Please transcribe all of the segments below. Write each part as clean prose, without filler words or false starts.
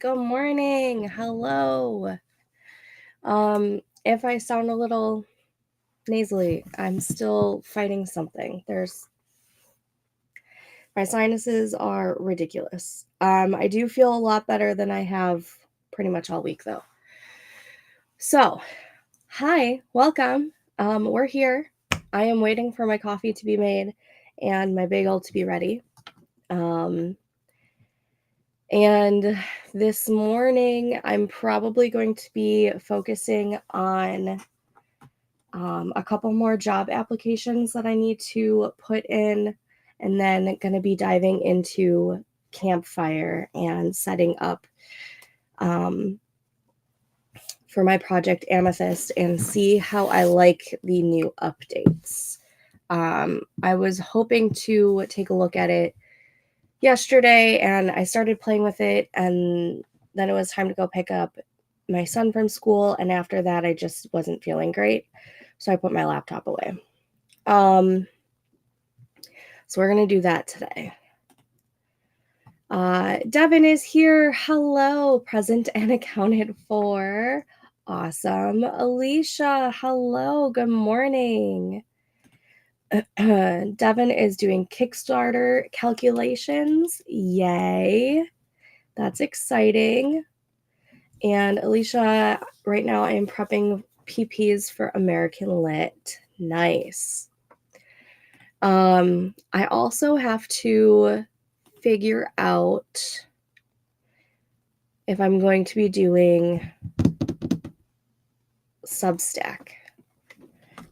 Good morning. Hello. If I sound a little nasally, I'm still fighting something. My sinuses are ridiculous. I do feel a lot better than I have pretty much all week though. So, hi, welcome. We're here. I am waiting for my coffee to be made and my bagel to be ready. And this morning, I'm probably going to be focusing on a couple more job applications that I need to put in, and then going to be diving into Campfire and setting up for my project Amethyst and see how I like the new updates. I was hoping to take a look at it yesterday and I started playing with it, and then it was time to go pick up my son from school, and after that I just wasn't feeling great, so I put my laptop away. So we're gonna do that today. Devin is here. Hello, present and accounted for. Awesome. Alicia, hello, good morning. Devin is doing Kickstarter calculations. Yay. That's exciting. And Alicia, right now I am prepping PPs for American Lit. Nice. I also have to figure out if I'm going to be doing Substack.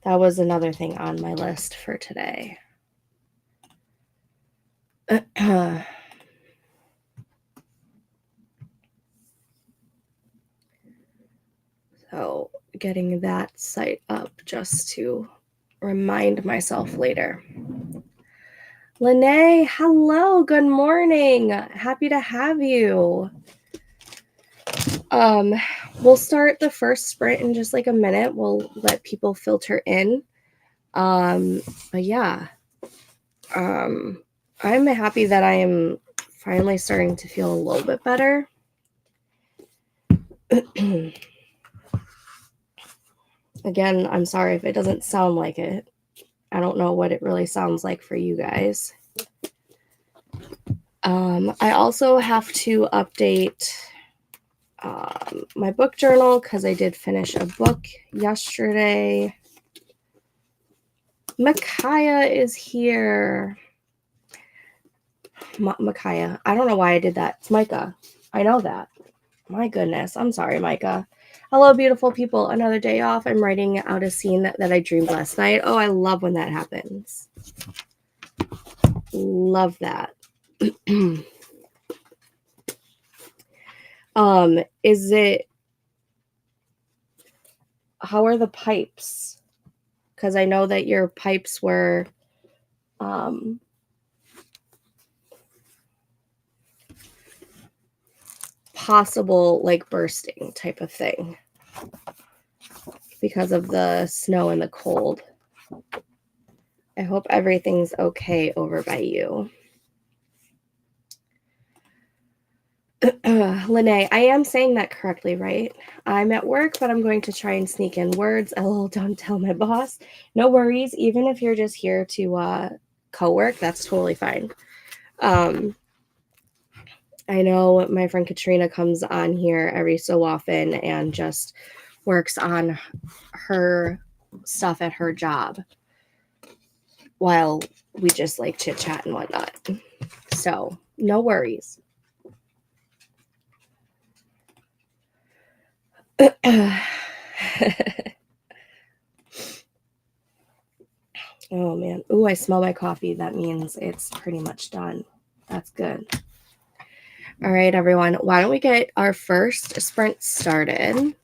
That was another thing on my list for today. So getting that site up just to remind myself later. Lene, hello, good morning. Happy to have you. We'll start the first sprint in just like a minute. We'll let people filter in. But yeah, I'm happy that I am finally starting to feel a little bit better. Again, I'm sorry if it doesn't sound like it. I don't know what it really sounds like for you guys. I also have to update my book journal because I did finish a book yesterday. Micaiah is here. Micaiah. I don't know why I did that. It's Micah. I know that. My goodness. I'm sorry, Micah. Hello, beautiful people. Another day off. I'm writing out a scene that I dreamed last night. Oh, I love when that happens. Love that. Is it, how are the pipes? Because I know that your pipes were possible like bursting type of thing because of the snow and the cold. I hope everything's okay over by you. Lene, I am saying that correctly, right? I'm at work, but I'm going to try and sneak in words. LOL, don't tell my boss. No worries. Even if you're just here to co-work, that's totally fine. I know my friend Katrina comes on here every so often and just works on her stuff at her job while we just like chit chat and whatnot. So no worries. Oh man. Ooh, I smell my coffee. That means it's pretty much done. That's good. All right, everyone. Why don't we get our first sprint started?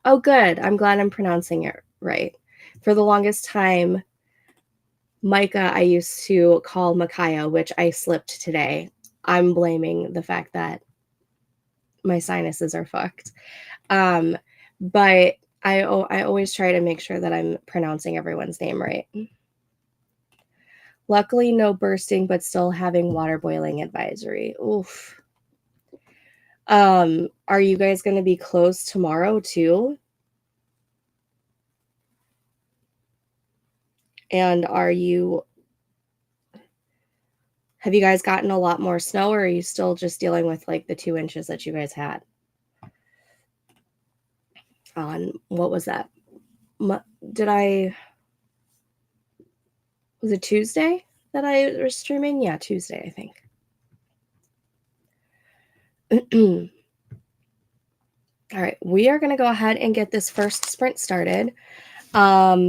Oh, good. I'm glad I'm pronouncing it right. For the longest time, Micah, I used to call Micaiah, which I slipped today. I'm blaming the fact that my sinuses are fucked. But I always try to make sure that I'm pronouncing everyone's name right. Luckily, no bursting, but still having water boiling advisory. Oof. Are you guys going to be closed tomorrow too? And have you guys gotten a lot more snow, or are you still just dealing with like the 2 inches that you guys had on, what was that? Was it Tuesday that I was streaming? Yeah, Tuesday, I think. All right, we are going to go ahead and get this first sprint started. Let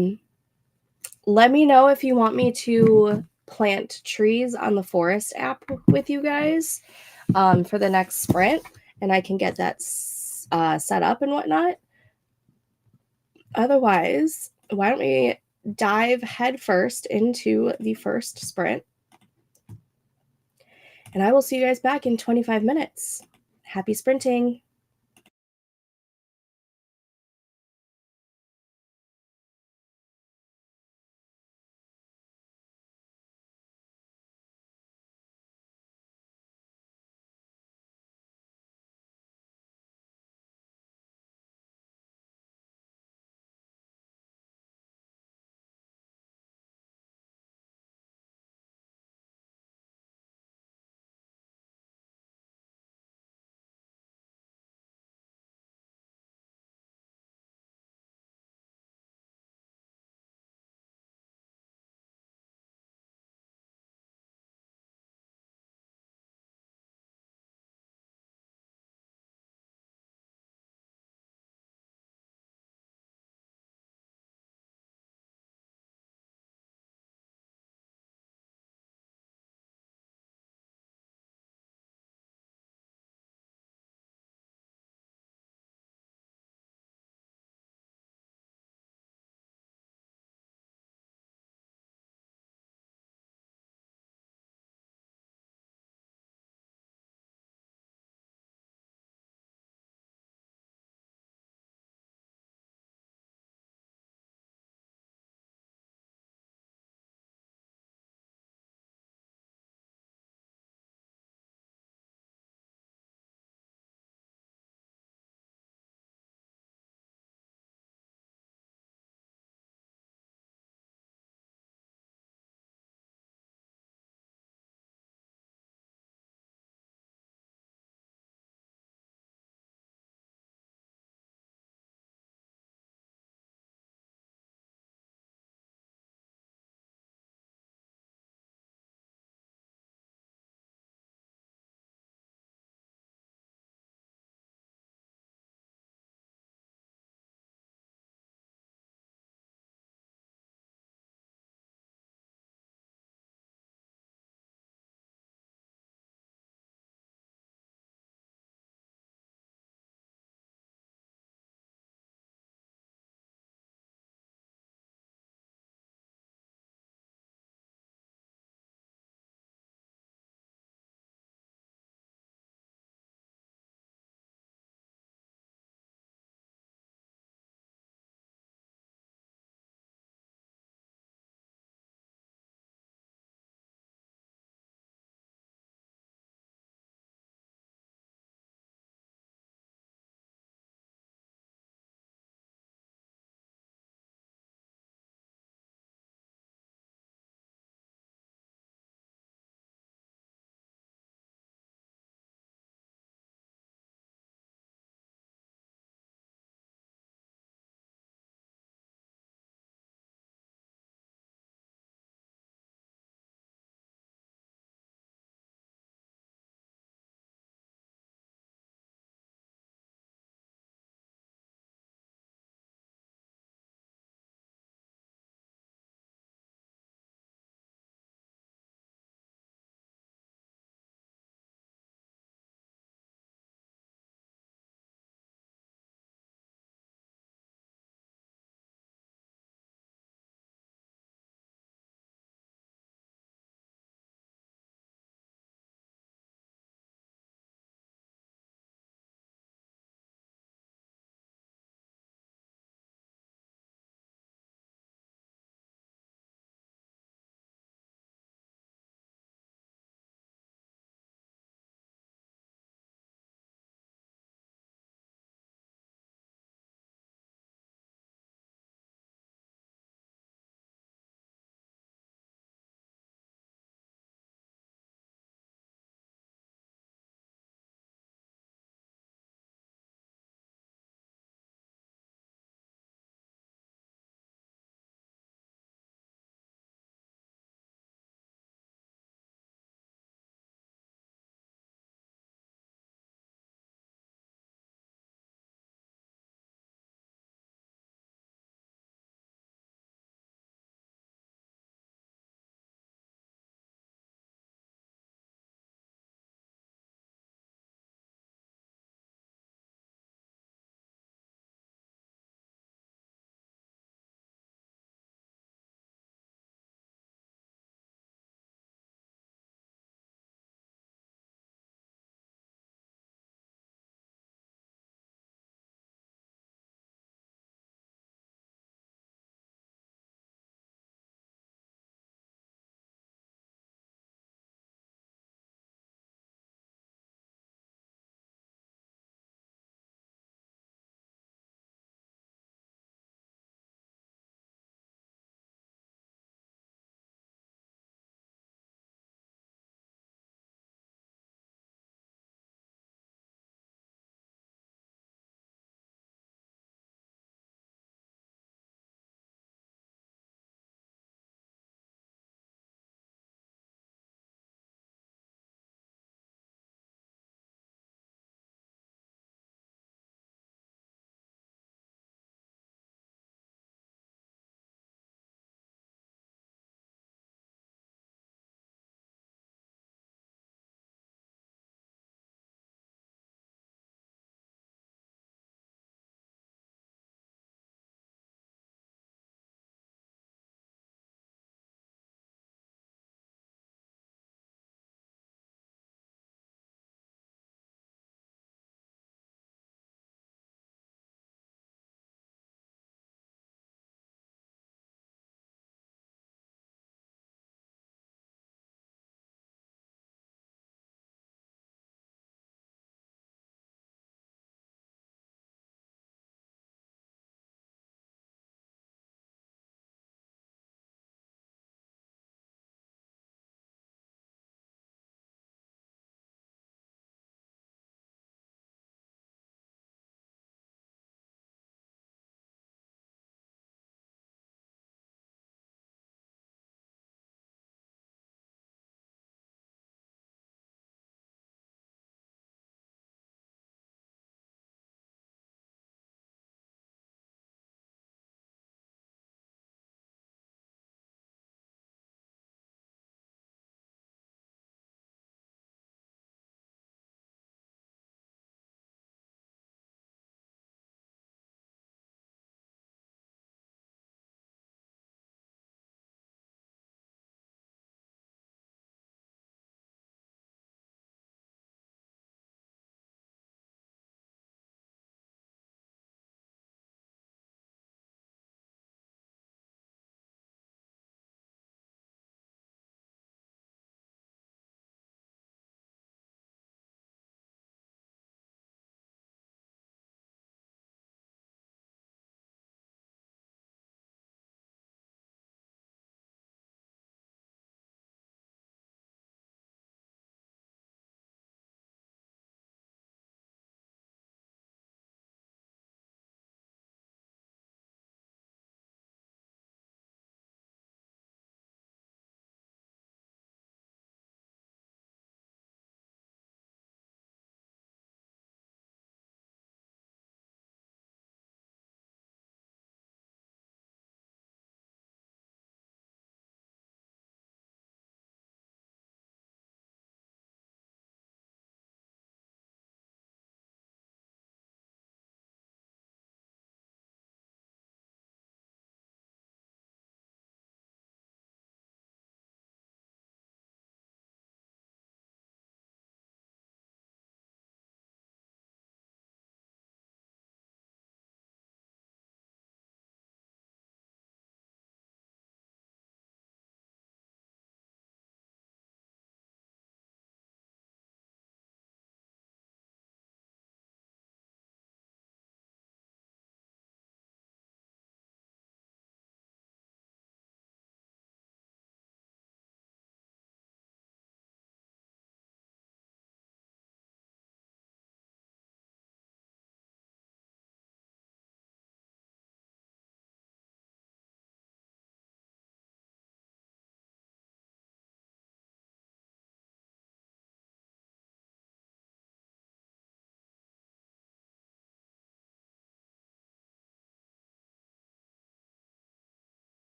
me know if you want me to plant trees on the Forest app with you guys for the next sprint, and I can get that set up and whatnot. Otherwise, why don't we dive headfirst into the first sprint, and I will see you guys back in 25 minutes. Happy sprinting!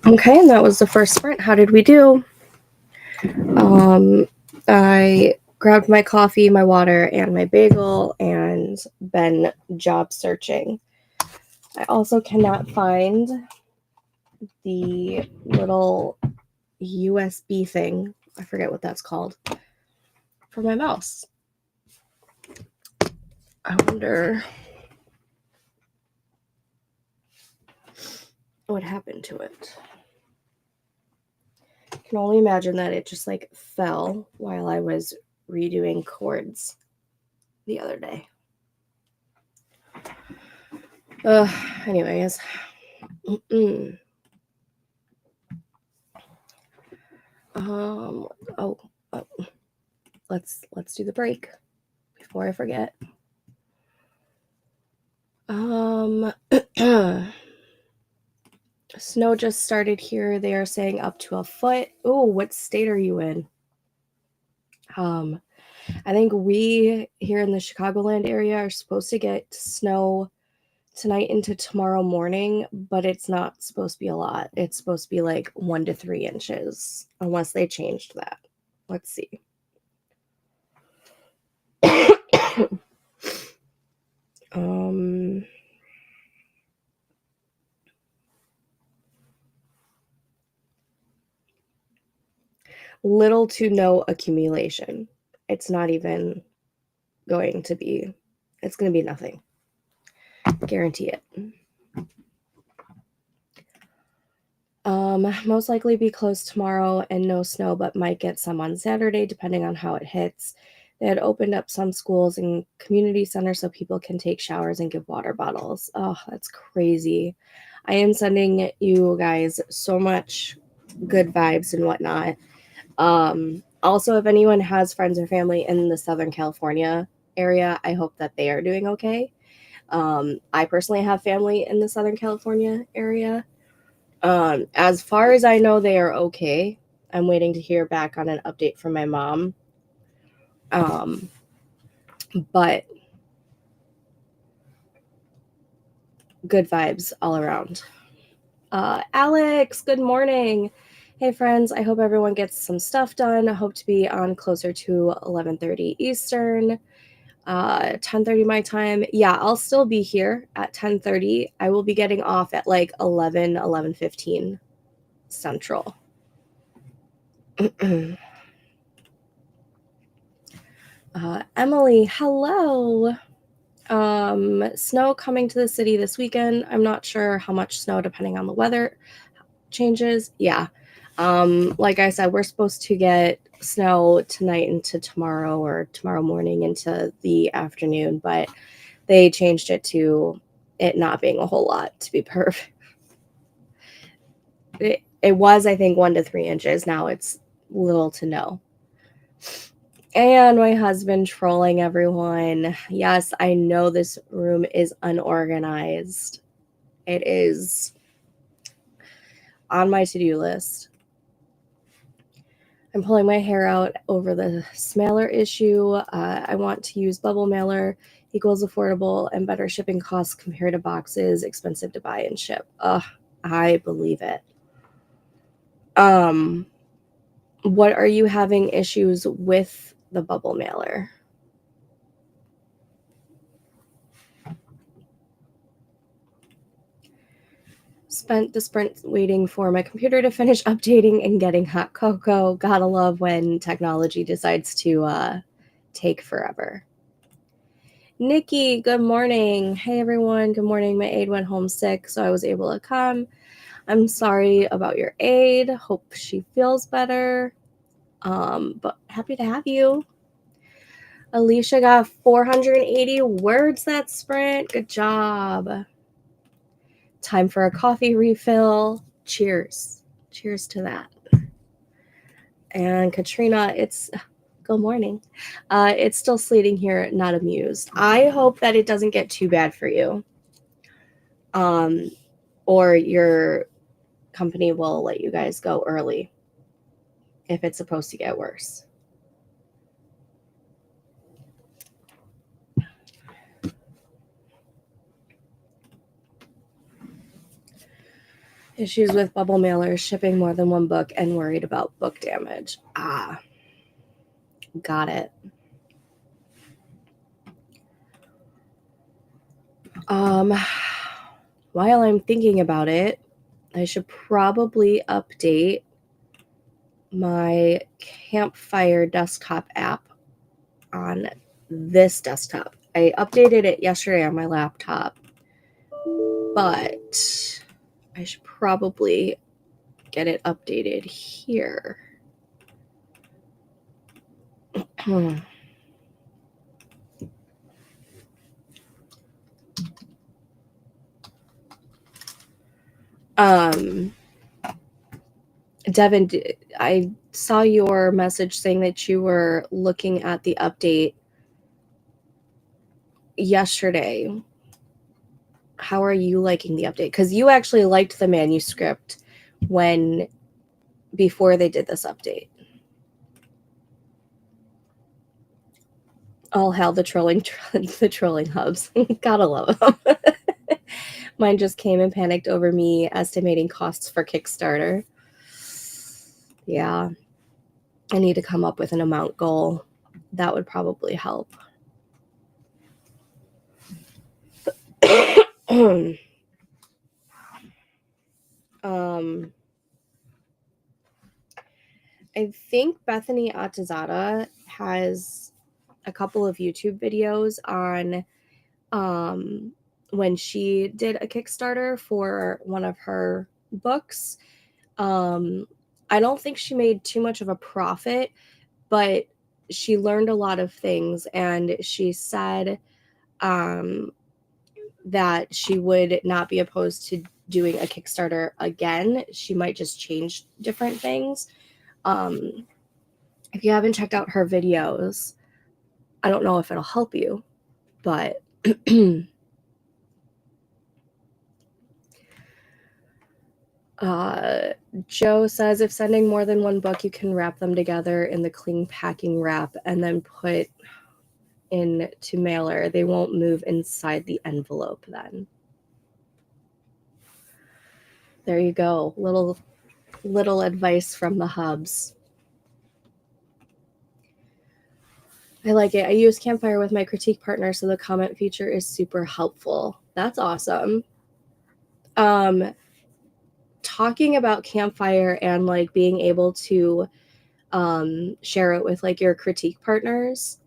Okay, and that was the first sprint. How did we do? I grabbed my coffee, my water, and my bagel, and been job searching. I also cannot find the little USB thing. I forget what that's called. For my mouse. I wonder what happened to it. I can only imagine that it just like fell while I was redoing chords the other day. Anyways. Let's do the break before I forget. Snow just started here. They are saying up to a foot. Oh, what state are you in? I think we here in the Chicagoland area are supposed to get snow tonight into tomorrow morning, but it's not supposed to be a lot. It's supposed to be like 1 to 3 inches, unless they changed that. Let's see. Little to no accumulation. It's not even going to be, it's going to be nothing. Guarantee it. Most likely be closed tomorrow and no snow, but might get some on Saturday, depending on how it hits. They had opened up some schools and community centers so people can take showers and give water bottles. Oh, that's crazy. I am sending you guys so much good vibes and whatnot. Also, if anyone has friends or family in the Southern California area, I hope that they are doing okay. I personally have family in the Southern California area. As far as I know, they are okay. I'm waiting to hear back on an update from my mom. But good vibes all around. Alex, good morning. Hey friends, I hope everyone gets some stuff done. I hope to be on closer to 11:30 Eastern, 10:30 my time. Yeah, I'll still be here at 10:30. I will be getting off at like 11:15 Central. Emily, hello. Snow coming to the city this weekend. I'm not sure how much snow depending on the weather changes. Yeah. Like I said, we're supposed to get snow tonight into tomorrow or tomorrow morning into the afternoon, but they changed it to it not being a whole lot, to be perfect. It was, I think, 1 to 3 inches. Now it's little to no. And my husband trolling everyone. Yes, I know this room is unorganized. It is on my to-do list. I'm pulling my hair out over the smaller issue. I want to use bubble mailer, equals affordable and better shipping costs compared to boxes, expensive to buy and ship. Ugh, I believe it. What are you having issues with the bubble mailer? Spent the sprint waiting for my computer to finish updating and getting hot cocoa. Gotta love when technology decides to take forever. Nikki, good morning. Hey everyone, good morning. My aide went home sick, so I was able to come. I'm sorry about your aide. Hope she feels better. But happy to have you. Alicia got 480 words that sprint. Good job. Time for a coffee refill. Cheers. Cheers to that. And Katrina, good morning. It's still sleeting here, not amused. I hope that it doesn't get too bad for you. Or your company will let you guys go early if it's supposed to get worse. Issues with bubble mailers, shipping more than one book, and worried about book damage. Ah, got it. While I'm thinking about it, I should probably update my Campfire desktop app on this desktop. I updated it yesterday on my laptop, but I should probably get it updated here. Devin, I saw your message saying that you were looking at the update yesterday. How are you liking the update? Because you actually liked the manuscript before they did this update. All hail the trolling hubs. Gotta love them. Mine just came and panicked over me estimating costs for Kickstarter. Yeah. I need to come up with an amount goal. That would probably help. I think Bethany Atazada has a couple of YouTube videos on when she did a Kickstarter for one of her books. I don't think she made too much of a profit, but she learned a lot of things, and she said that she would not be opposed to doing a Kickstarter again. She might just change different things. If you haven't checked out her videos, I don't know if it'll help you, but Joe says if sending more than one book, you can wrap them together in the cling packing wrap and then put into mailer. They won't move inside the envelope then. There you go. Little advice from the hubs. I like it. I use Campfire with my critique partner, so the comment feature is super helpful. That's awesome. Talking about Campfire and like being able to share it with like your critique partners,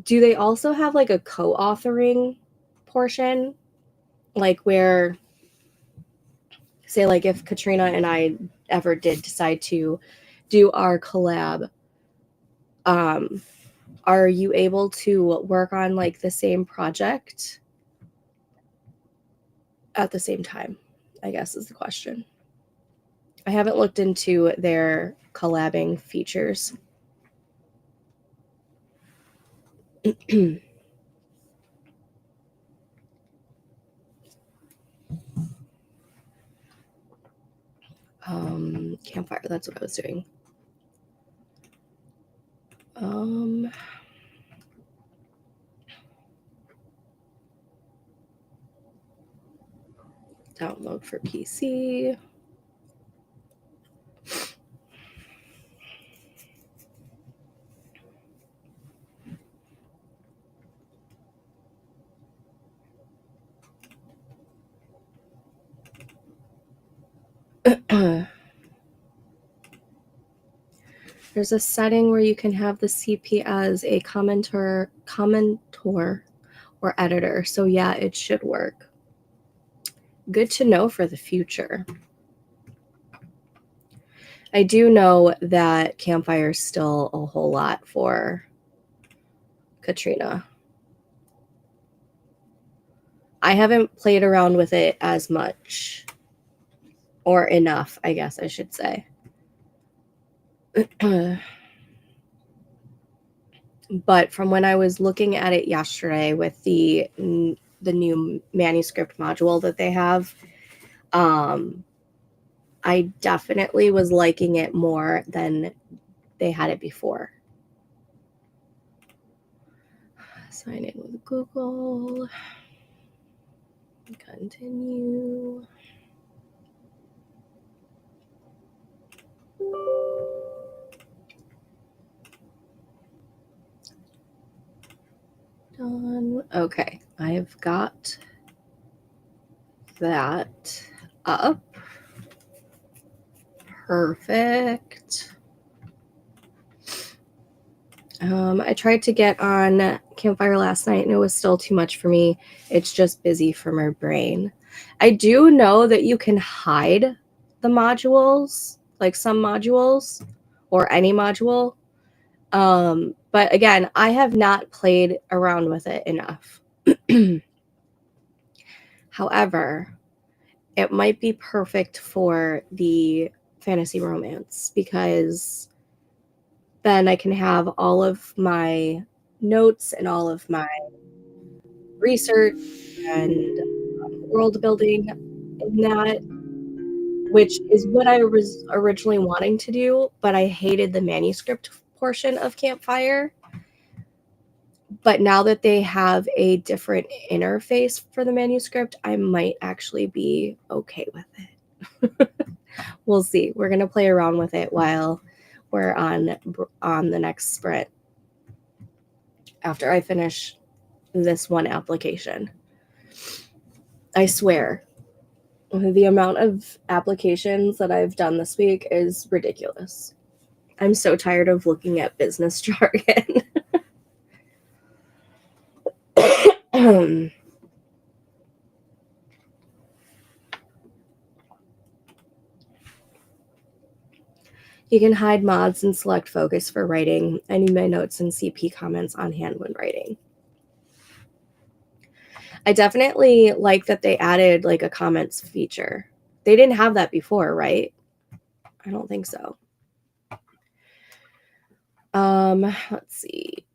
do they also have like a co-authoring portion? Like where, say, like if Katrina and I ever did decide to do our collab, are you able to work on like the same project at the same time, I guess is the question. I haven't looked into their collabing features. Campfire, that's what I was doing. Download for PC. There's a setting where you can have the CP as a commentor or editor. So yeah, it should work. Good to know for the future. I do know that Campfire is still a whole lot for Katrina. I haven't played around with it as much, or enough, I guess I should say. But from when I was looking at it yesterday with the new manuscript module that they have, I definitely was liking it more than they had it before. Sign in with Google. Continue. Okay, I have got that up. Perfect. I tried to get on Campfire last night and it was still too much for me. It's just busy for my brain. I do know that you can hide the modules, like some modules or any module. But again, I have not played around with it enough. However, it might be perfect for the fantasy romance because then I can have all of my notes and all of my research and world building in that, which is what I was originally wanting to do, but I hated the manuscript portion of Campfire. But now that they have a different interface for the manuscript, I might actually be okay with it. We'll see. We're going to play around with it while we're on the next sprint after I finish this one application. I swear, the amount of applications that I've done this week is ridiculous. I'm so tired of looking at business jargon. You can hide mods and select focus for writing. I need my notes and CP comments on hand when writing. I definitely like that they added like a comments feature. They didn't have that before, right? I don't think so. Let's see.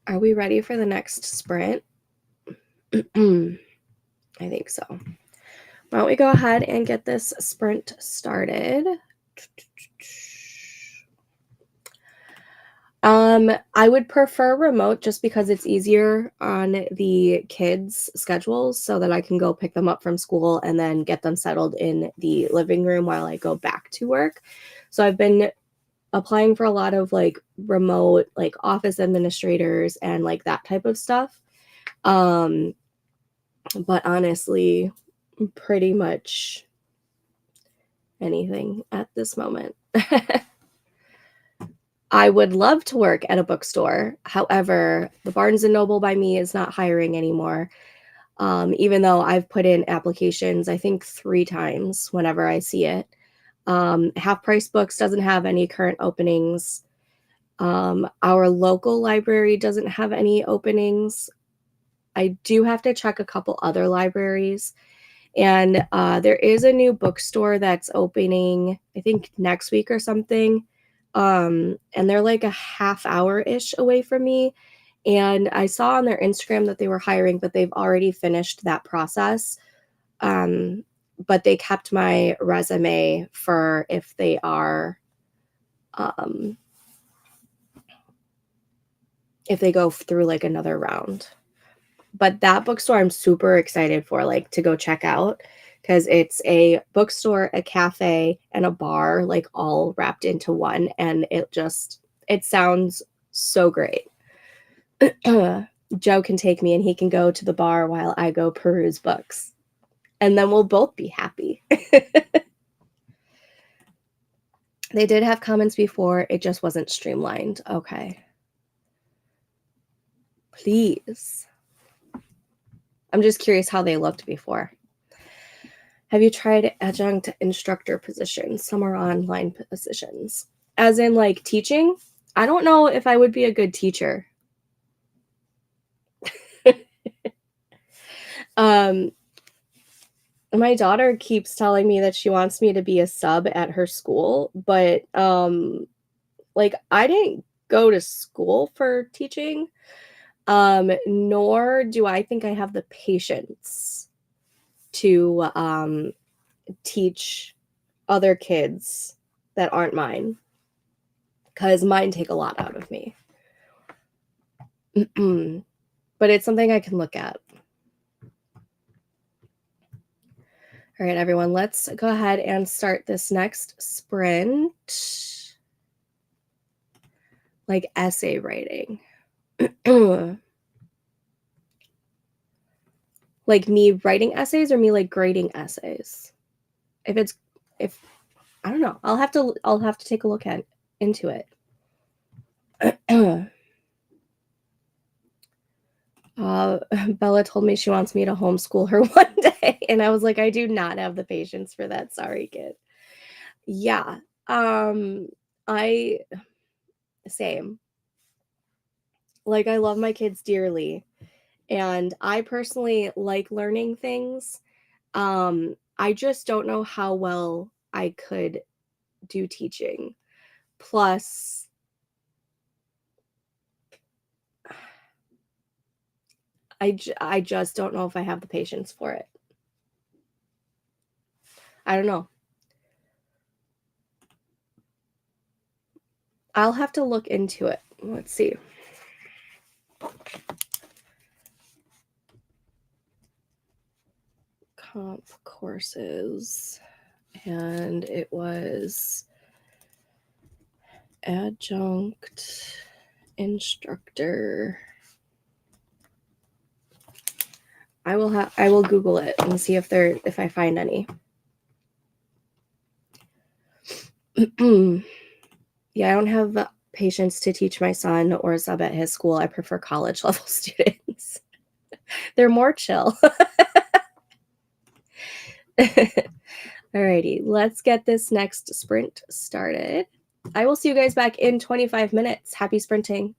Are we ready for the next sprint? I think so. Why don't we go ahead and get this sprint started? I would prefer remote just because it's easier on the kids' schedules so that I can go pick them up from school and then get them settled in the living room while I go back to work. So I've been applying for a lot of like remote like office administrators and like that type of stuff. But honestly, pretty much anything at this moment. I would love to work at a bookstore. However, the Barnes & Noble by me is not hiring anymore. Even though I've put in applications, I think 3 times whenever I see it. Half Price Books doesn't have any current openings. Our local library doesn't have any openings. I do have to check a couple other libraries. And there is a new bookstore that's opening, I think, next week or something. And they're like a half hour-ish away from me. And I saw on their Instagram that they were hiring, but they've already finished that process. But they kept my resume for if they are, if they go through like another round. But that bookstore I'm super excited for, like to go check out because it's a bookstore, a cafe, and a bar, like all wrapped into one. And it sounds so great. Joe can take me and he can go to the bar while I go peruse books. And then we'll both be happy. They did have comments before. It just wasn't streamlined. Okay. Please. I'm just curious how they looked before. Have you tried adjunct instructor positions? Some are online positions. As in like teaching? I don't know if I would be a good teacher. My daughter keeps telling me that she wants me to be a sub at her school, but like I didn't go to school for teaching. Nor do I think I have the patience to teach other kids that aren't mine, because mine take a lot out of me. But it's something I can look at. All right, everyone, let's go ahead and start this next sprint. Like essay writing. Like me writing essays or me like grading essays? If I don't know, I'll have to take a look into it. Bella told me she wants me to homeschool her one day, and I was like, I do not have the patience for that. Sorry, kid. Yeah. I same. Like, I love my kids dearly, and I personally like learning things. I just don't know how well I could do teaching. Plus, I just don't know if I have the patience for it. I don't know. I'll have to look into it. Let's see. Comp courses. And it was adjunct instructor. I will Google it and see if I find any. Yeah, I don't have patience to teach my son or sub at his school. I prefer college level students. They're more chill. Alrighty, let's get this next sprint started. I will see you guys back in 25 minutes. Happy sprinting.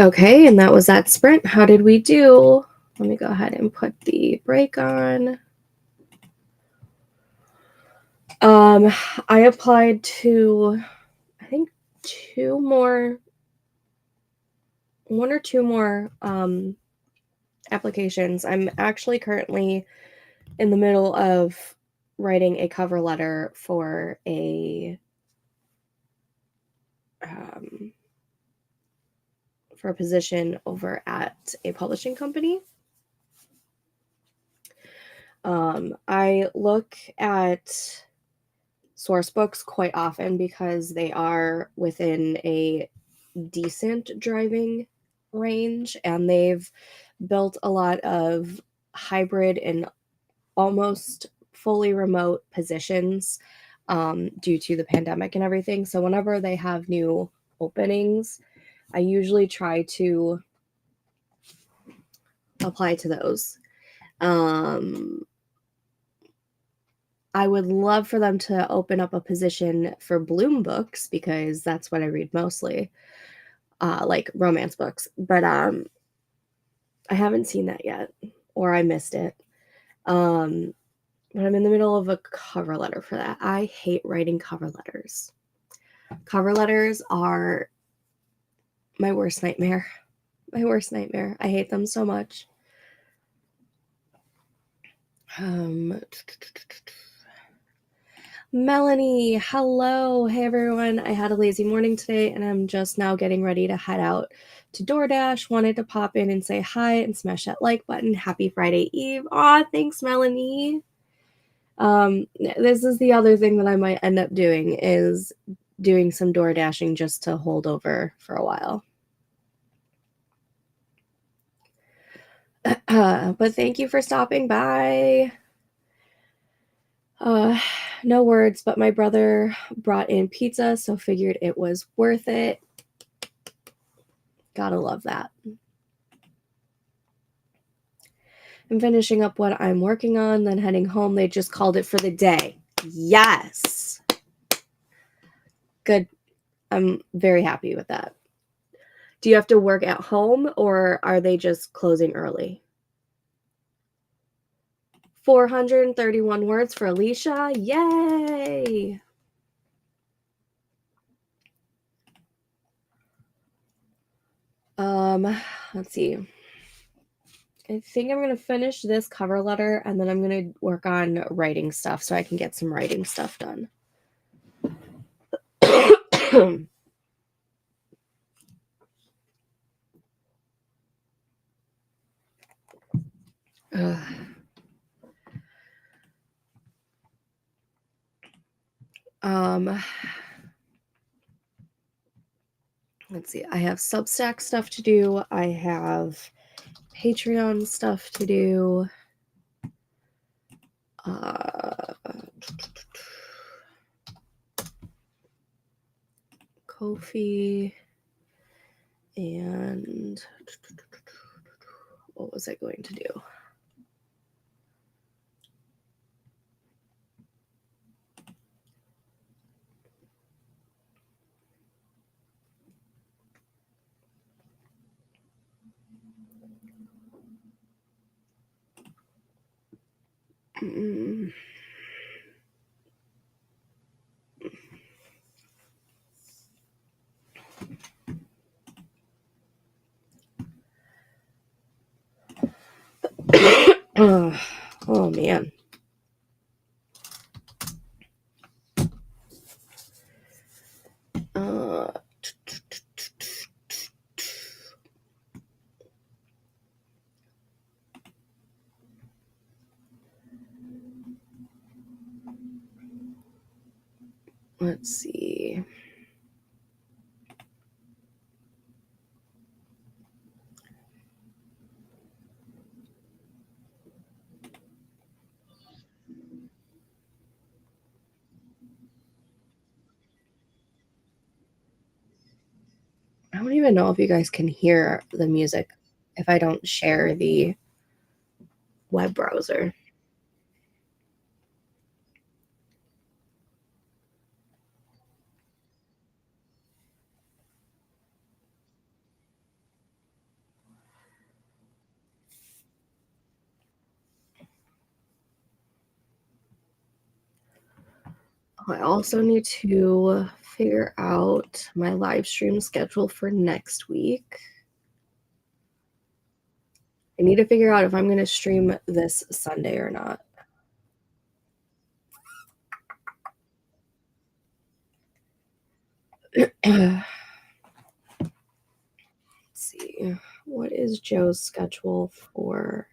Okay, and that was that sprint. How did we do? Let me go ahead and put the break on. I applied to, I think, one or two more applications. I'm actually currently in the middle of writing a cover letter for a position over at a publishing company. I look at source books quite often because they are within a decent driving range, and they've built a lot of hybrid and almost fully remote positions due to the pandemic and everything. So whenever they have new openings, I usually try to apply to those. I would love for them to open up a position for Bloom books because that's what I read mostly, like romance books. But I haven't seen that yet, or I missed it. But I'm in the middle of a cover letter for that. I hate writing cover letters. Cover letters are my worst nightmare. My worst nightmare. I hate them so much. Melanie, hello. Hey everyone. I had a lazy morning today and I'm just now getting ready to head out to DoorDash. Wanted to pop in and say hi and smash that like button. Happy Friday Eve. Aw, thanks, Melanie. This is the other thing that I might end up doing is doing some door dashing just to hold over for a while. But thank you for stopping by. No words, but my brother brought in pizza, so figured it was worth it. Gotta love that. I'm finishing up what I'm working on, then heading home. They just called it for the day. Yes. Good. I'm very happy with that. Do you have to work at home or are they just closing early? 431 words for Alicia. Yay. Let's see. I think I'm going to finish this cover letter and then I'm going to work on writing stuff so I can get some writing stuff done. Let's see. I have Substack stuff to do. I have Patreon stuff to do. Ko-fi. And what was I going to do? Oh man. Let's see. I don't even know if you guys can hear the music if I don't share the web browser. I also need to figure out my live stream schedule for next week. I need to figure out if I'm going to stream this Sunday or not. Let's see. What is Joe's schedule for?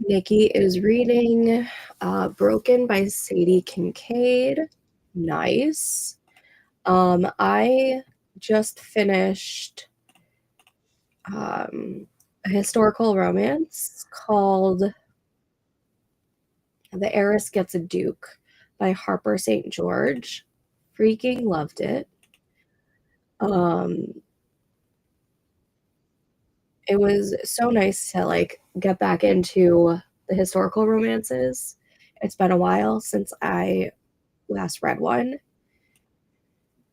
Nikki is reading Broken by Sadie Kincaid. Nice. I just finished a historical romance called The Heiress Gets a Duke by Harper St. George. Freaking loved it. It was so nice to like get back into the historical romances. It's been a while since I last read one.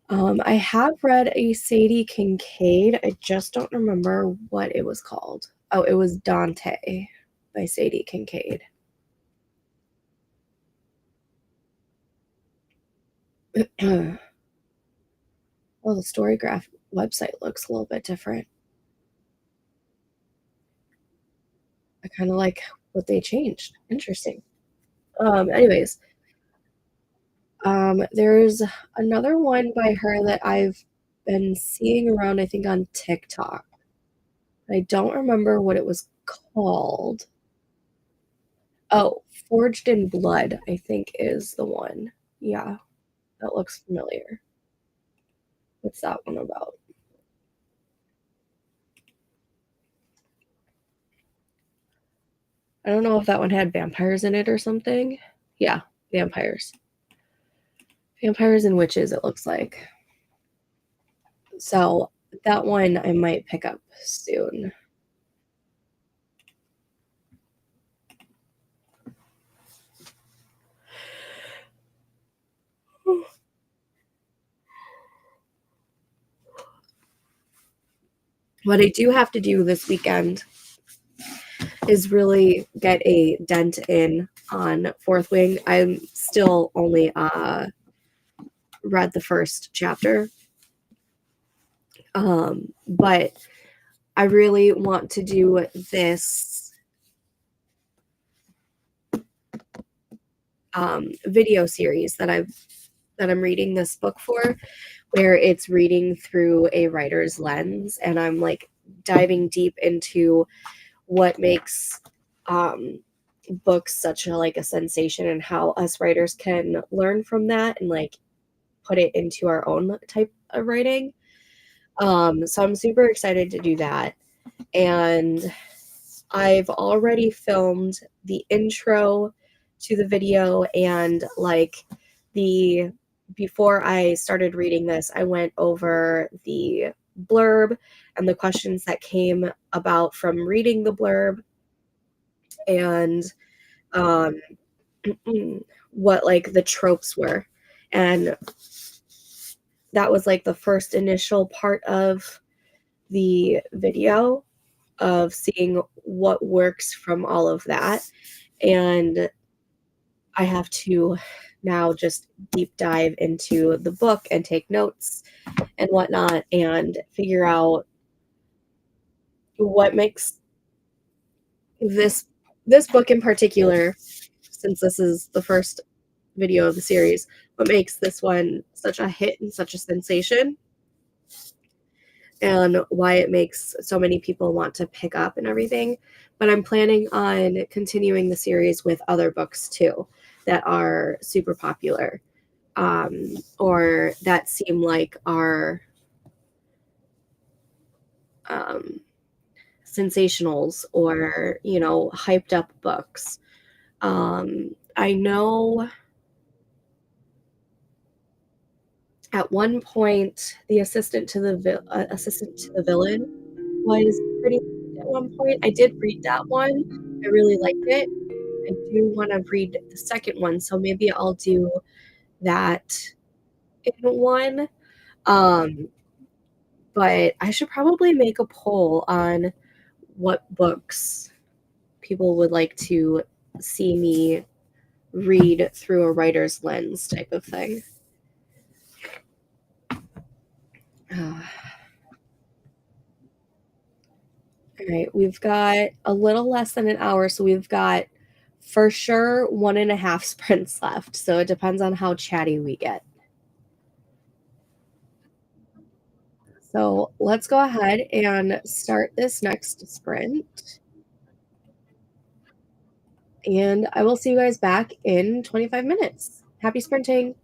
I have read a Sadie Kincaid. I just don't remember what it was called. Oh, it was Dante by Sadie Kincaid. Oh, the Storygraph website looks a little bit different. I kind of like what they changed. Interesting. Anyways, there's another one by her that I've been seeing around, I think, on TikTok. I don't remember what it was called. Oh, Forged in Blood, I think is the one. Yeah, that looks familiar. What's that one about? I don't know if that one had vampires in it or something. Yeah, vampires. Vampires and witches, it looks like. So that one I might pick up soon. What I do have to do this weekend is really get a dent in on Fourth Wing. I'm still only read the first chapter. But I really want to do this video series that I'm reading this book for, where it's reading through a writer's lens, and I'm like diving deep into what makes books such a sensation and how us writers can learn from that and like put it into our own type of writing. So I'm super excited to do that. And I've already filmed the intro to the video, and like before I started reading this, I went over the blurb and the questions that came about from reading the blurb, and what like the tropes were. And that was like the first initial part of the video, of seeing what works from all of that. And I have to now just deep dive into the book and take notes and whatnot and figure out what makes this book in particular, since this is the first video of the series, what makes this one such a hit and such a sensation, and why it makes so many people want to pick up and everything. But I'm planning on continuing the series with other books too that are super popular, or that seem like are sensationals, or hyped up books. I know at one point the assistant to the villain was pretty at one point. I did read that one. I really liked it. I do want to read the second one, so maybe I'll do that in one. Um, but I should probably make a poll on what books people would like to see me read through a writer's lens type of thing. All right, we've got a little less than an hour, so we've got for sure 1.5 sprints left. So it depends on how chatty we get. So let's go ahead and start this next sprint. And I will see you guys back in 25 minutes. Happy sprinting.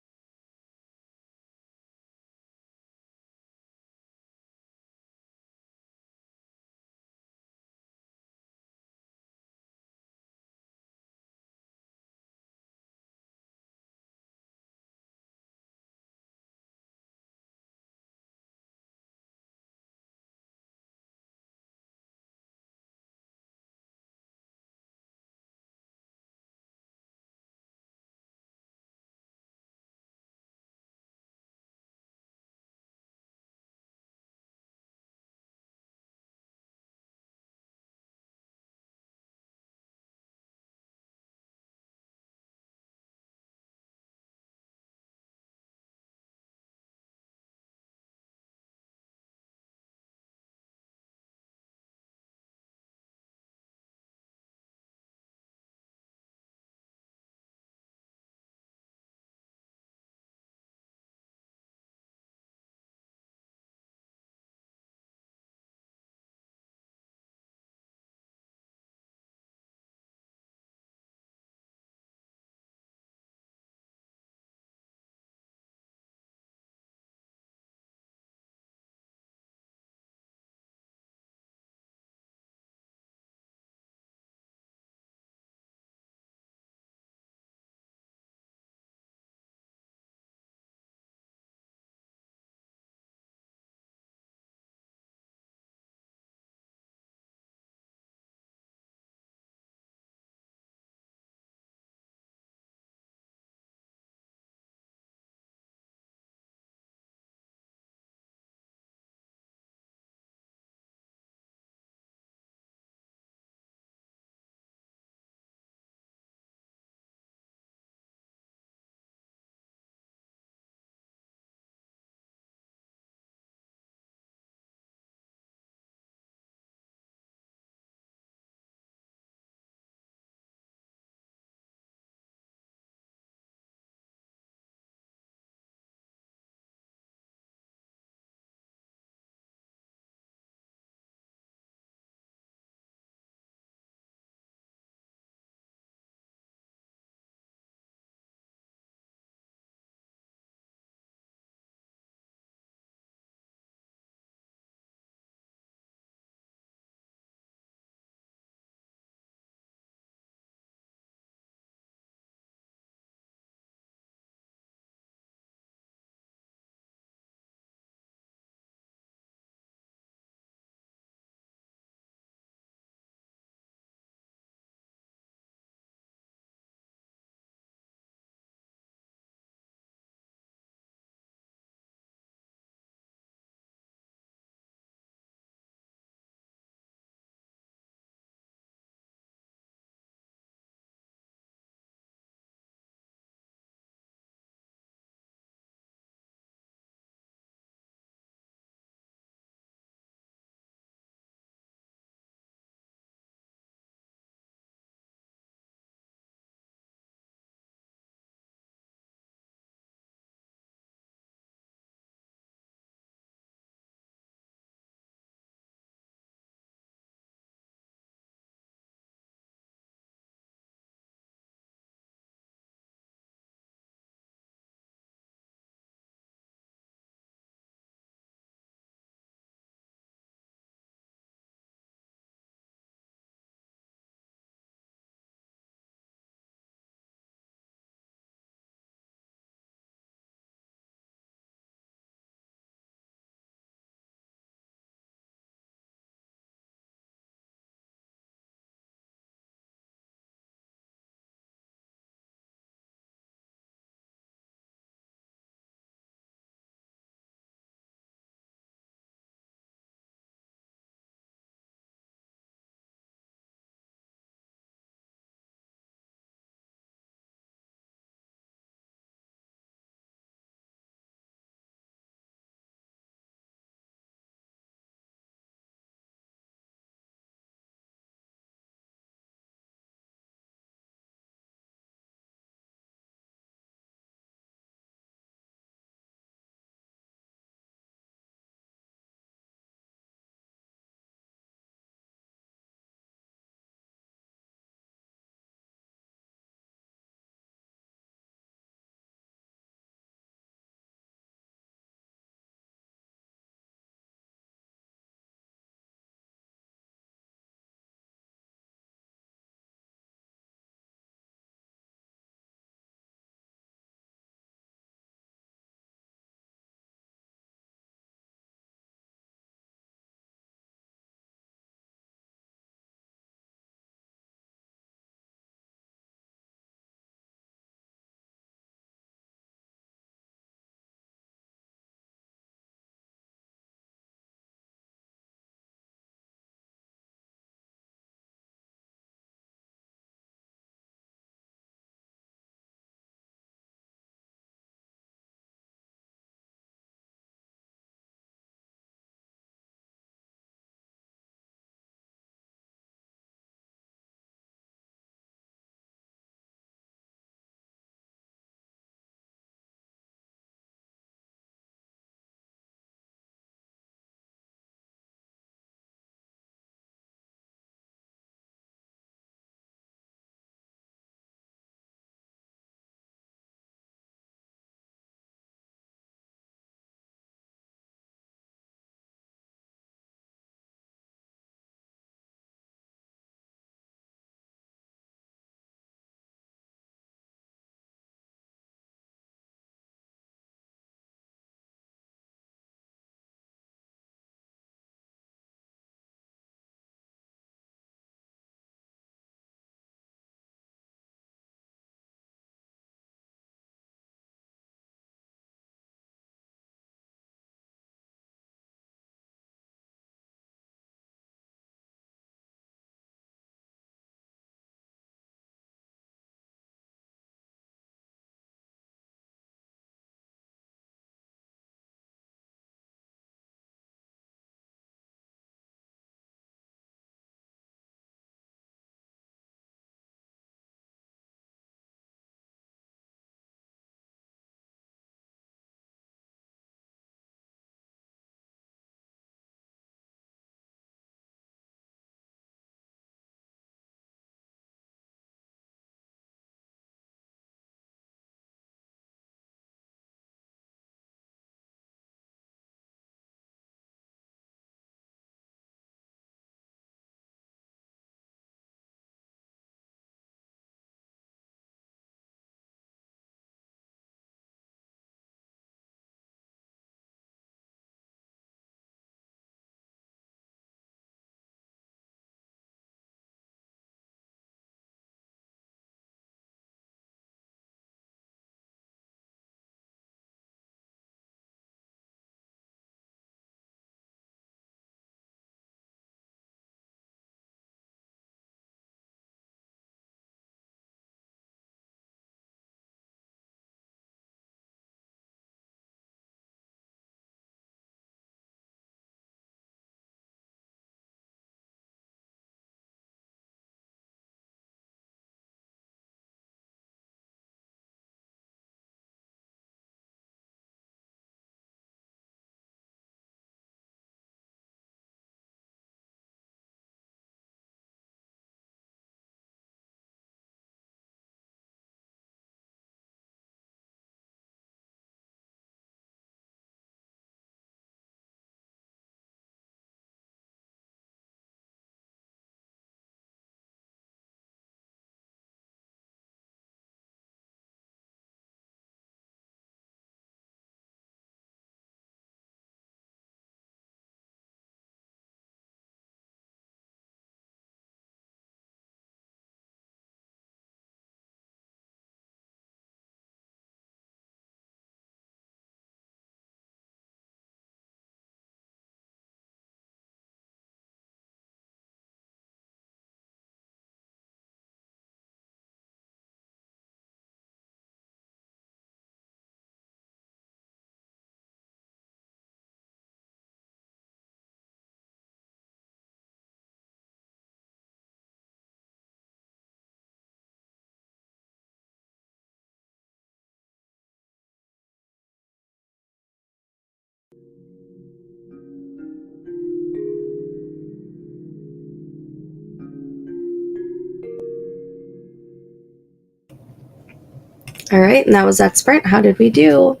All right, and that was that sprint. How did we do?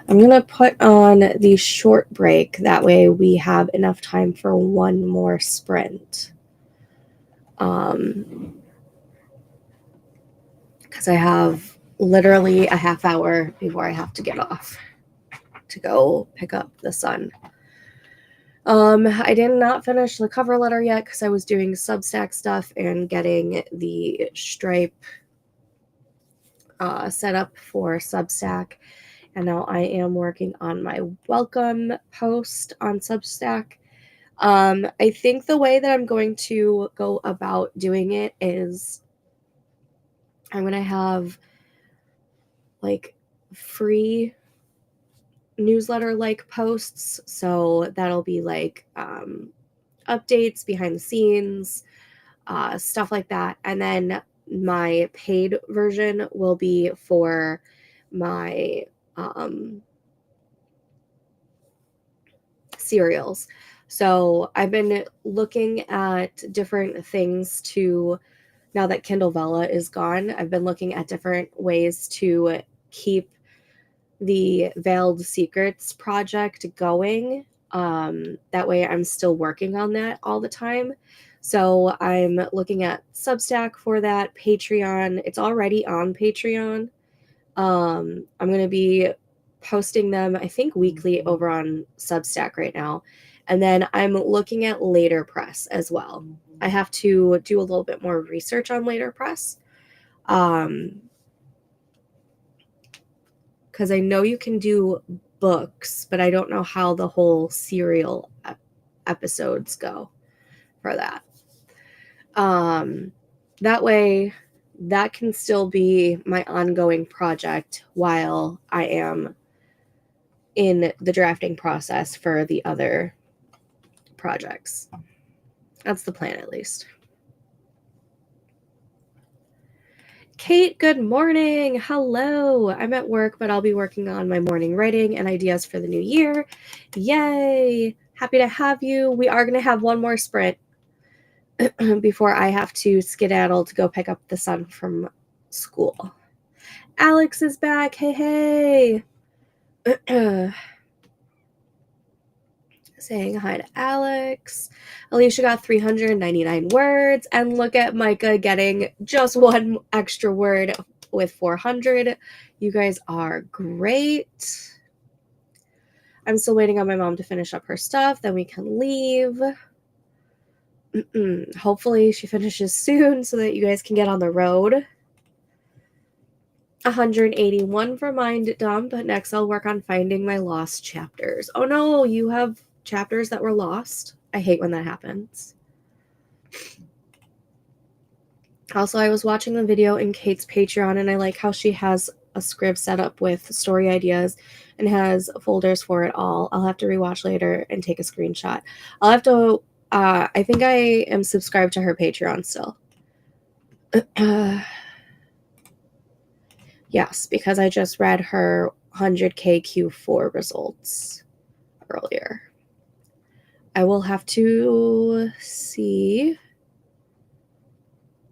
I'm going to put on the short break. That way we have enough time for one more sprint. Because I have literally a half hour before I have to get off to go pick up the son. I did not finish the cover letter yet because I was doing Substack stuff and getting the Stripe set up for Substack. And now I am working on my welcome post on Substack. I think the way that I'm going to go about doing it is I'm going to have like free newsletter like posts. So that'll be like updates, behind the scenes, stuff like that. And then my paid version will be for my serials. So I've been looking at different things to, now that Kindle Vella is gone, I've been looking at different ways to keep the Veiled Secrets project going. That way I'm still working on that all the time. So I'm looking at Substack for that, Patreon. It's already on Patreon. I'm going to be posting them, I think, weekly over on Substack right now. And then I'm looking at Letterpress as well. I have to do a little bit more research on Letterpress. Because I know you can do books, but I don't know how the whole serial episodes go for that. That way, that can still be my ongoing project while I am in the drafting process for the other projects. That's the plan, at least. Kate, good morning. Hello. I'm at work, but I'll be working on my morning writing and ideas for the new year. Yay. Happy to have you. We are going to have one more sprint before I have to skedaddle to go pick up the son from school. Alex is back. Hey, hey. Saying hi to Alex. Alicia got 399 words, and look at Micah getting just one extra word with 400. You guys are great. I'm still waiting on my mom to finish up her stuff, then we can leave. Hopefully she finishes soon so that you guys can get on the road. 181 for mind dump. Next I'll work on finding my lost chapters. Oh no, you have chapters that were lost. I hate when that happens. Also, I was watching the video in Kate's Patreon, and I like how she has a script set up with story ideas and has folders for it all. I'll have to rewatch later and take a screenshot. I'll have to, I think I am subscribed to her Patreon still. Yes, because I just read her 100K Q4 results earlier. I will have to see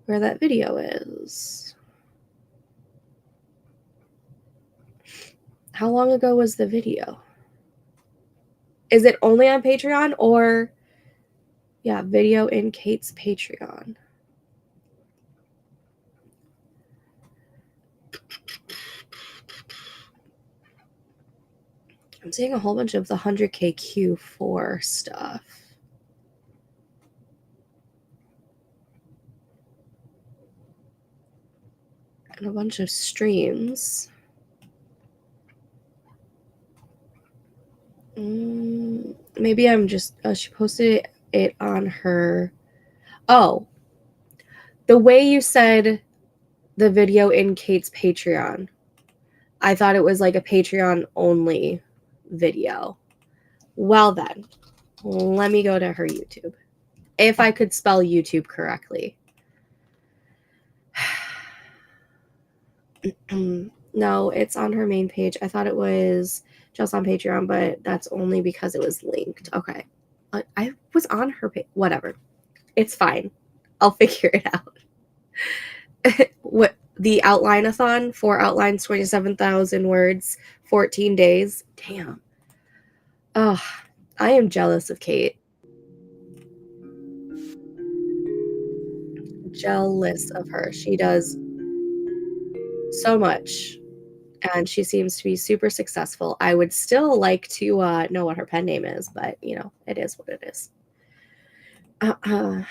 where that video is. How long ago was the video? Is it only on Patreon or, yeah, video in Kate's Patreon? I'm seeing a whole bunch of the 100K Q4 stuff. And a bunch of streams. Maybe I'm just, she posted it on her. Oh, the way you said the video in Kate's Patreon, I thought it was like a Patreon only video. Well then, let me go to her YouTube. If I could spell YouTube correctly. No, it's on her main page. I thought it was just on Patreon, but that's only because it was linked. Okay. I was on her page. Whatever. It's fine. I'll figure it out. the Outline-A-Thon, 4 outlines, 27,000 words, 14 days. Damn. Oh, I am jealous of Kate. Jealous of her. She does so much, and she seems to be super successful. I would still like to know what her pen name is, but, you know, it is what it is. I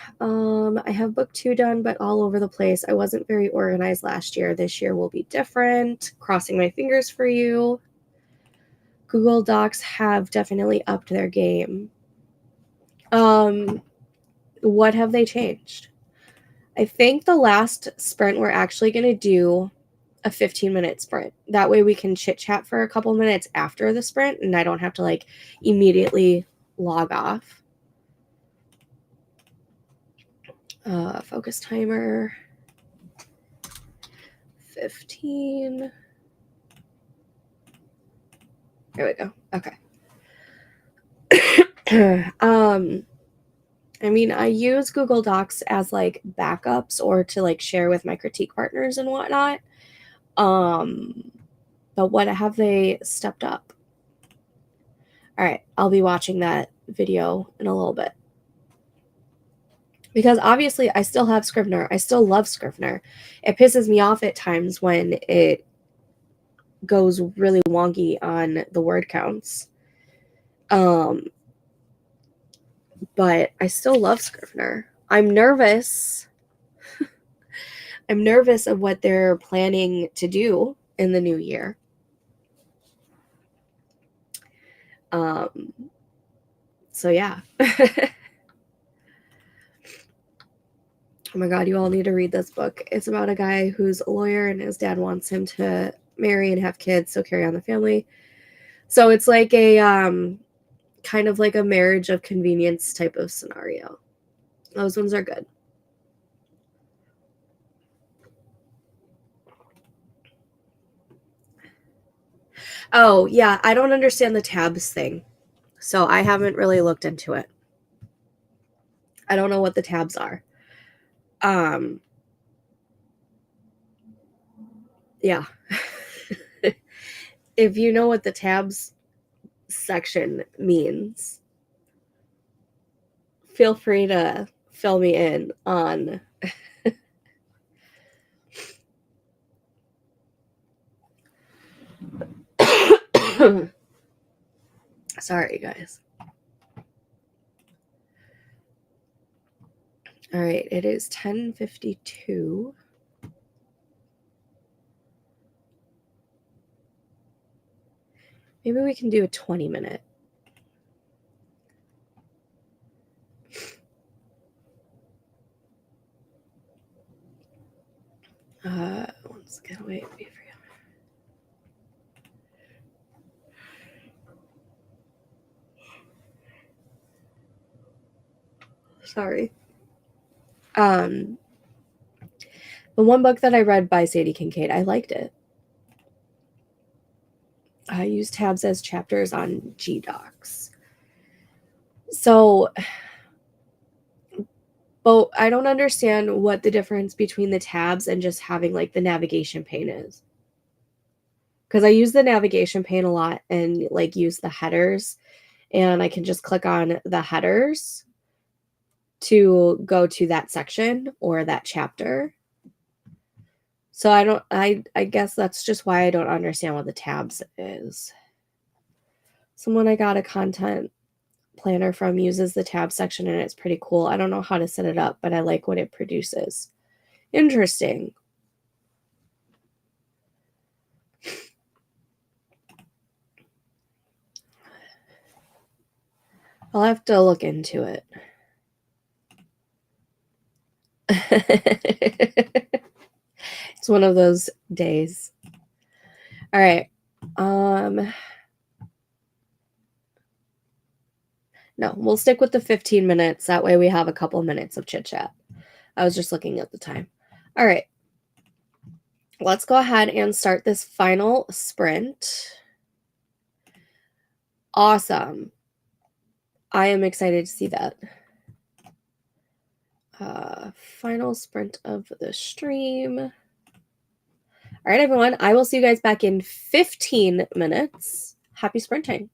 have book 2 done, but all over the place. I wasn't very organized last year. This year will be different. Crossing my fingers for you. Google Docs have definitely upped their game. What have they changed? I think the last sprint we're actually going to do a 15-minute sprint. That way we can chit chat for a couple minutes after the sprint and I don't have to like immediately log off. Focus timer 15. There we go. Okay. I mean, I use Google Docs as like backups or to like share with my critique partners and whatnot. But what have they stepped up? All right, I'll be watching that video in a little bit. Because obviously I still have Scrivener. I still love Scrivener. It pisses me off at times when it goes really wonky on the word counts. But I still love Scrivener. I'm nervous. I'm nervous of what they're planning to do in the new year. So yeah. Oh my God, you all need to read this book. It's about a guy who's a lawyer and his dad wants him to marry and have kids, so carry on the family. So it's like a kind of like a marriage of convenience type of scenario. Those ones are good. Oh, yeah, I don't understand the tabs thing. So I haven't really looked into it. I don't know what the tabs are. Yeah. If you know what the tabs section means, feel free to fill me in on sorry guys. All right, it is 10:52. Maybe we can do a 20-minute. Let's get away for you. Sorry. The one book that I read by Sadie Kincaid, I liked it. I use tabs as chapters on G-Docs. So, but I don't understand what the difference between the tabs and just having like the navigation pane is. Because I use the navigation pane a lot and like use the headers, and I can just click on the headers to go to that section or that chapter. So I guess that's just why I don't understand what the tabs is. Someone I got a content planner from uses the tab section and it's pretty cool. I don't know how to set it up, but I like what it produces. Interesting. I'll have to look into it. It's one of those days. All right. No, we'll stick with the 15 minutes. That way we have a couple minutes of chit chat. I was just looking at the time. All right. Let's go ahead and start this final sprint. Awesome. I am excited to see that. Final sprint of the stream. All right, everyone. I will see you guys back in 15 minutes. Happy sprinting.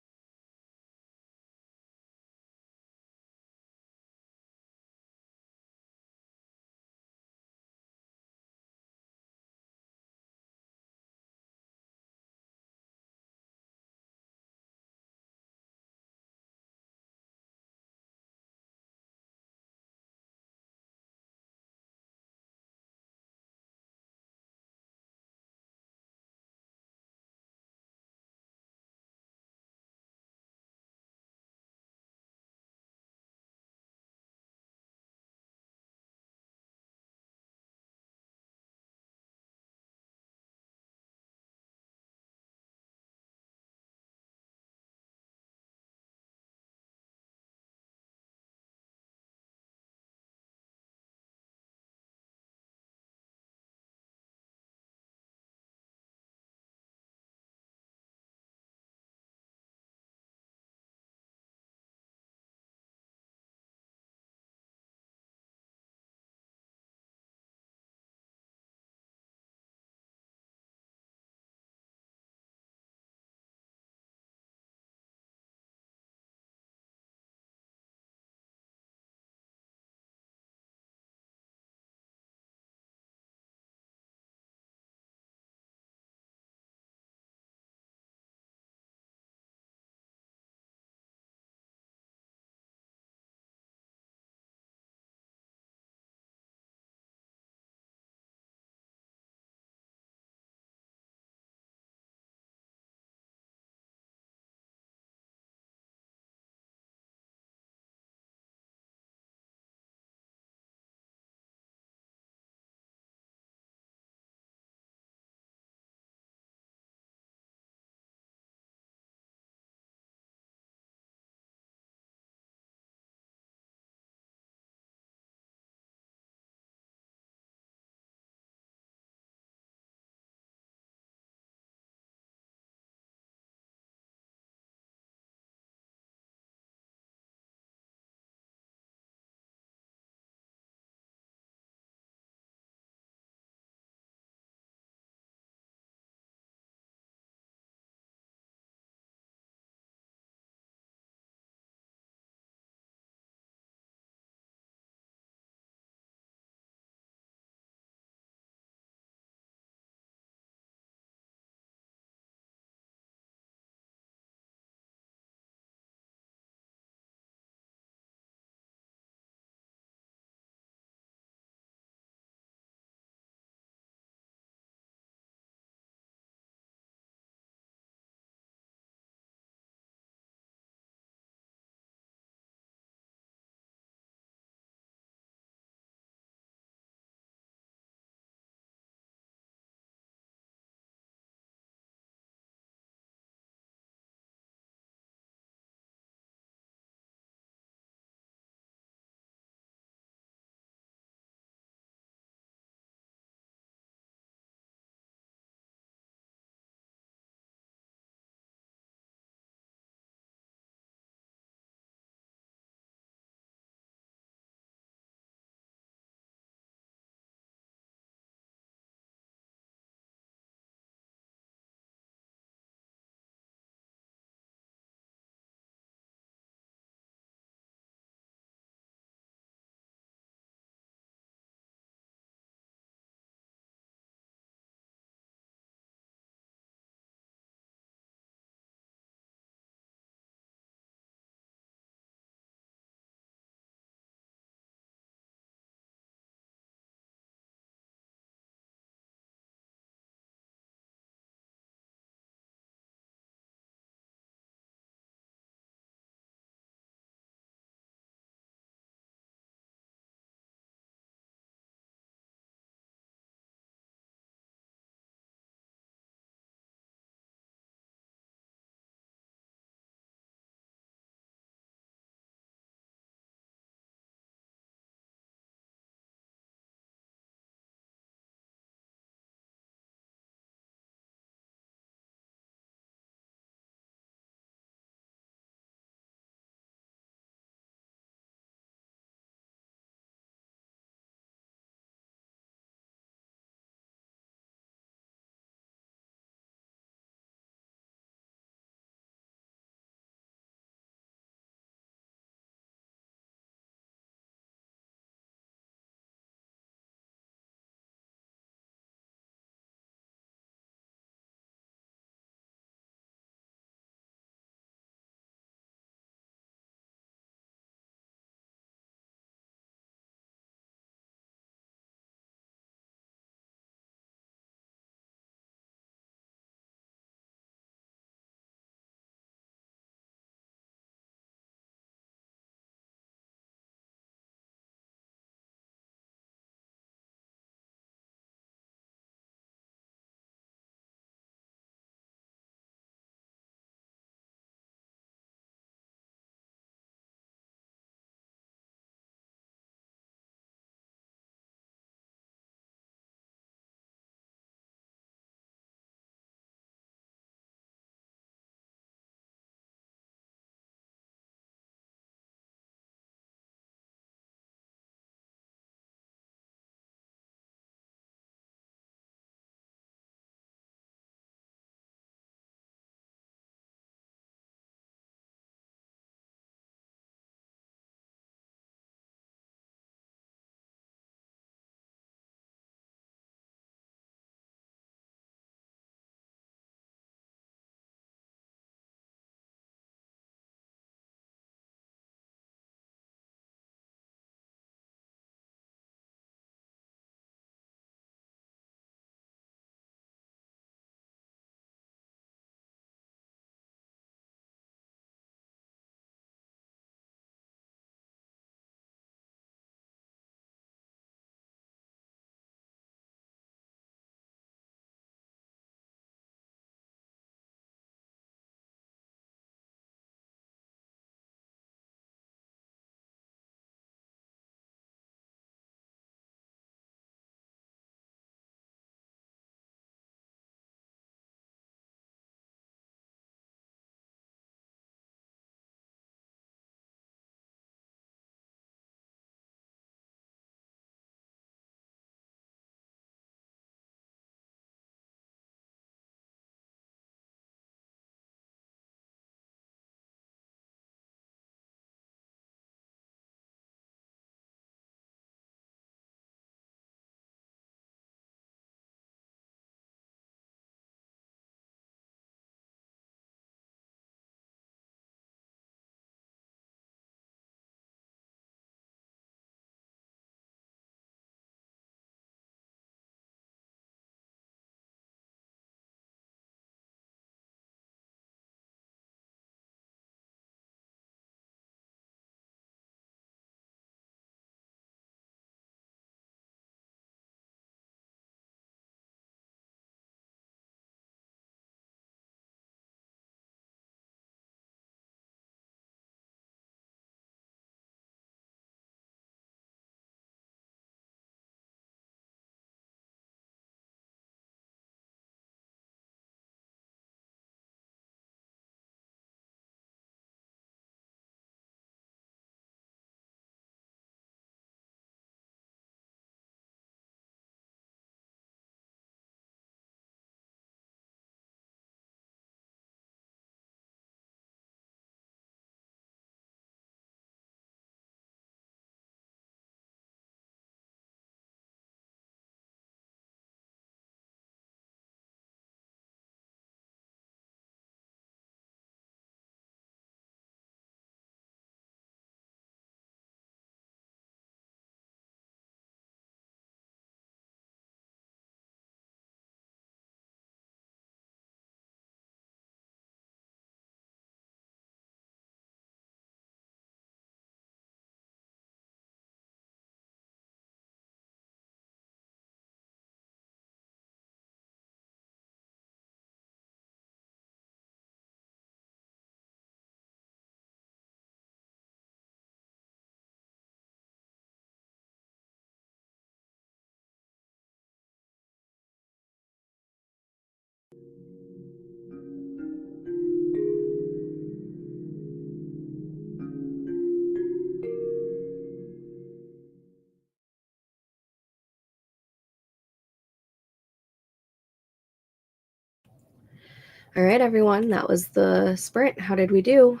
All right, everyone, that was the sprint. How did we do?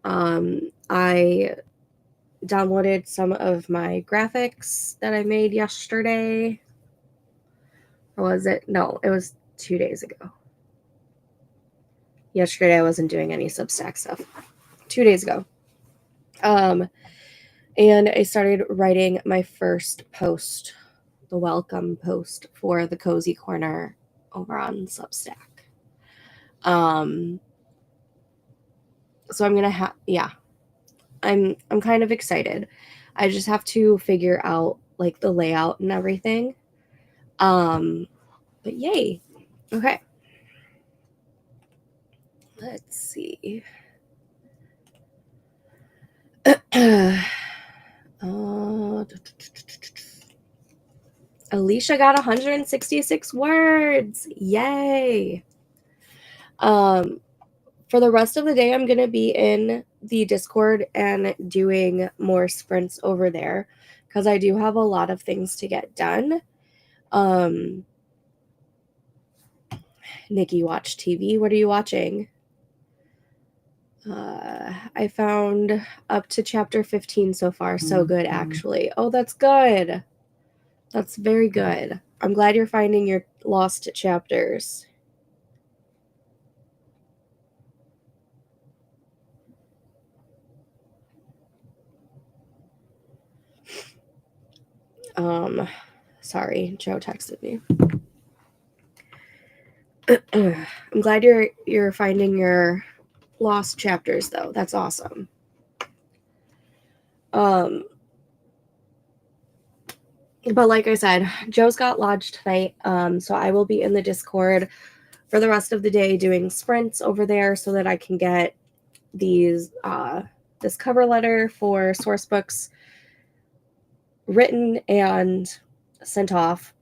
I downloaded some of my graphics that I made yesterday. Or was it? No, it was 2 days ago. Yesterday I wasn't doing any Substack stuff. 2 days ago. And I started writing my first post, the welcome post for the Cozy Corner over on Substack. So I'm gonna I'm kind of excited. I just have to figure out like the layout and everything. But yay. Okay. Let's see. Alicia got 166 words. Yay. For the rest of the day, I'm going to be in the Discord and doing more sprints over there because I do have a lot of things to get done. Nikki, watch TV. What are you watching? I found up to chapter 15 so far. So good, actually. Oh, that's good. That's very good. I'm glad you're finding your lost chapters. Sorry, Joe texted me. I'm glad you're finding your lost chapters though. That's awesome. But like I said, Joe's got lodged tonight. So I will be in the Discord for the rest of the day doing sprints over there so that I can get these this cover letter for source books written and sent off.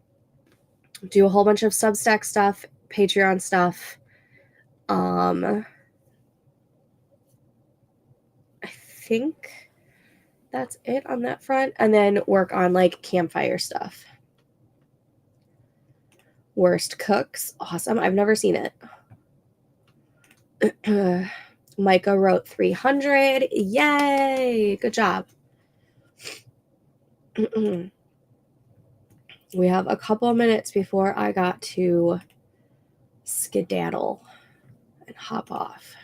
Do a whole bunch of Substack stuff, Patreon stuff. I think that's it on that front. And then work on like campfire stuff. Worst Cooks. Awesome. I've never seen it. Micah wrote 300. Yay. Good job. We have a couple of minutes before I got to skedaddle and hop off.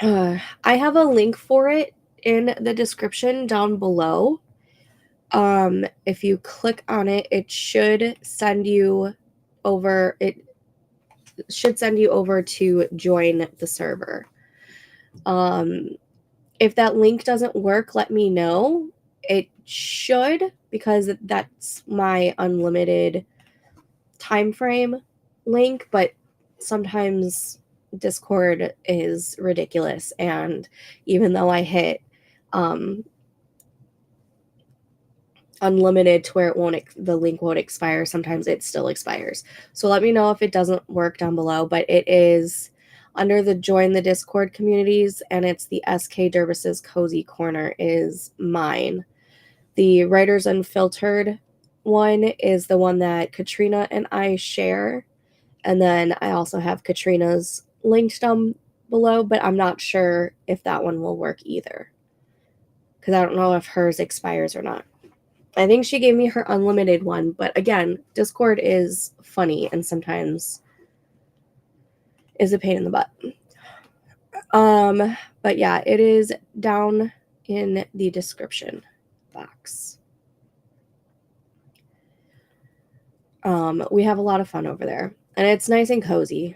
I have a link for it in the description down below. If you click on it, it should send you over. It should send you over to join the server. If that link doesn't work, let me know. It should, because that's my unlimited time frame link, but sometimes Discord is ridiculous, and even though I hit unlimited to where the link won't expire, sometimes it still expires. So let me know if it doesn't work down below, but it is under the join the Discord communities, and it's the SK Dervis's Cozy Corner is mine. The Writers Unfiltered one is the one that Katrina and I share, and then I also have Katrina's linked down below, but I'm not sure if that one will work either because I don't know if hers expires or not. I think she gave me her unlimited one, but again, Discord is funny and sometimes is a pain in the butt. But yeah, it is down in the description box. We have a lot of fun over there, and it's nice and cozy.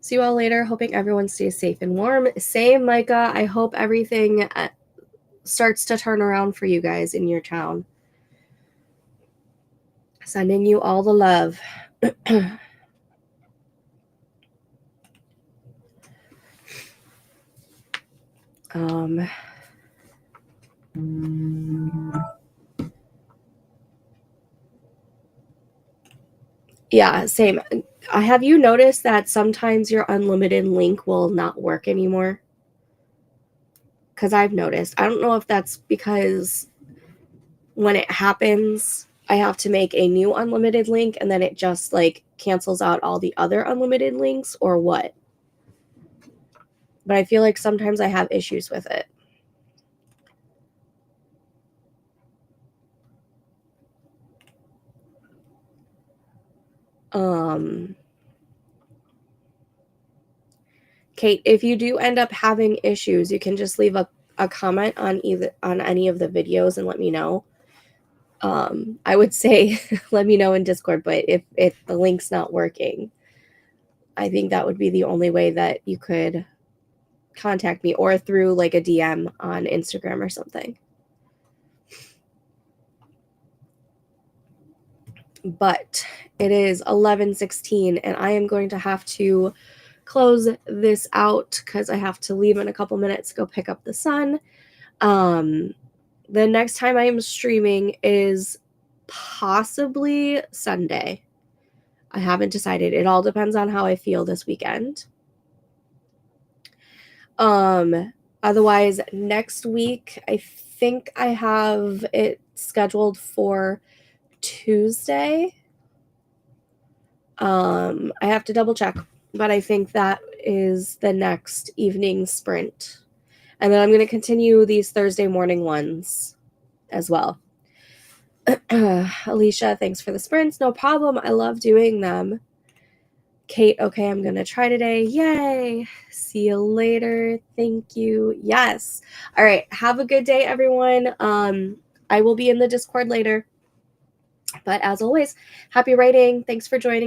See you all later. Hoping everyone stays safe and warm. Same, Micah. I hope everything starts to turn around for you guys in your town. Sending you all the love. Yeah, same. Have you noticed that sometimes your unlimited link will not work anymore? Because I've noticed. I don't know if that's because when it happens, I have to make a new unlimited link and then it just like cancels out all the other unlimited links, or what? But I feel like sometimes I have issues with it. Kate, if you do end up having issues, you can just leave a comment on any of the videos and let me know. I would say let me know in Discord, but if the link's not working, I think that would be the only way that you could contact me, or through like a DM on Instagram or something. But it is 11:16 and I am going to have to close this out because I have to leave in a couple minutes to go pick up the son. The next time I am streaming is possibly Sunday. I haven't decided. It all depends on how I feel this weekend. Otherwise, next week, I think I have it scheduled for Tuesday. I have to double check, but I think that is the next evening sprint. And then I'm going to continue these Thursday morning ones as well. Alicia, thanks for the sprints. No problem. I love doing them. Kate, okay, I'm going to try today. Yay. See you later. Thank you. Yes. All right. Have a good day, everyone. I will be in the Discord later. But as always, happy writing. Thanks for joining.